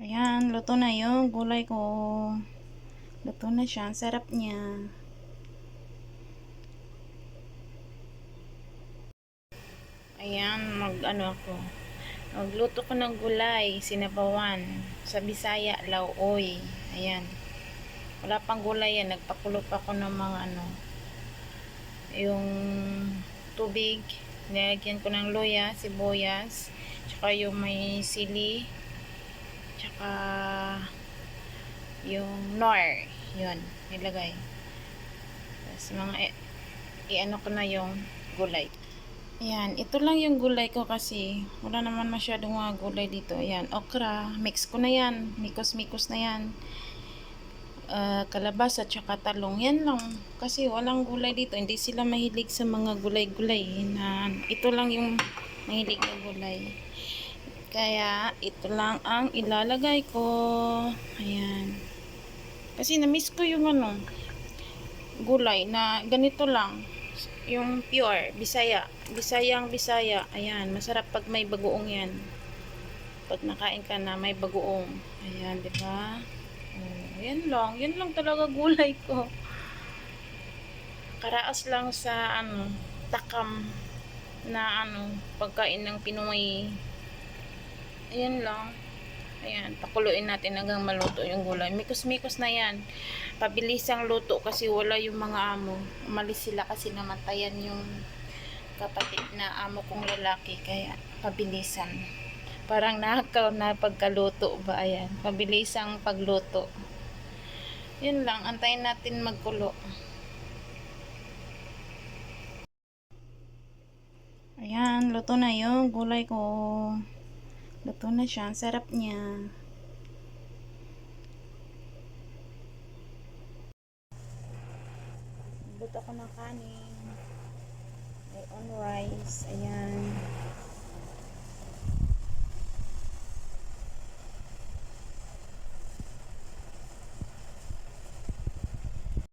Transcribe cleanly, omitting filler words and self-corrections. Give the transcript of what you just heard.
Ayan, luto na yung gulay ko. Luto na siya. Ang sarap niya. Ayan, Magluto ko ng gulay, sinabawan. Sa Bisaya, lauoy. Ayan. Wala pang gulay yan. Nagpakulo pa ako ng mga yung tubig. Nilagyan ko ng luya, sibuyas, tsaka yung may sili, tsaka yung nor. Yun, nilagay. Tapos i-ano ko na yung gulay. Ayan, ito lang yung gulay ko kasi wala naman masyadong mga gulay dito. Ayan, okra, mix ko na yan. Mikos-mikos na yan. Kalabasa at saka talong. Yan lang. Kasi walang gulay dito. Hindi sila mahilig sa mga gulay-gulay. Ito lang yung mahilig na gulay. Kaya, ito lang ang ilalagay ko. Ayan. Kasi na-miss ko yung gulay na ganito lang. Yung pure, Bisaya. Bisaya. Ayan, masarap pag may bagoong yan. Pag nakain ka na may bagoong. Ayan, di ba? Oh, yan lang talaga gulay ko. Karaas lang sa takam na pagkain ng Pinoy. Ayan lang. Ayan, pakuluin natin hanggang maluto yung gulay. Mikos-mikos na yan. Pabilisang luto kasi wala yung mga amo. Umalis sila kasi namatayan yung kapatid na amo kong lalaki. Kaya pabilisan. Parang nakakaw na pagkaluto ba? Ayan, pabilisang pagluto. Yun lang, antayin natin magkulo. Ayan, luto na yung gulay ko. Luto na siya, ang sarap niya. Luto ako ng kanin. May on rice. Ayan.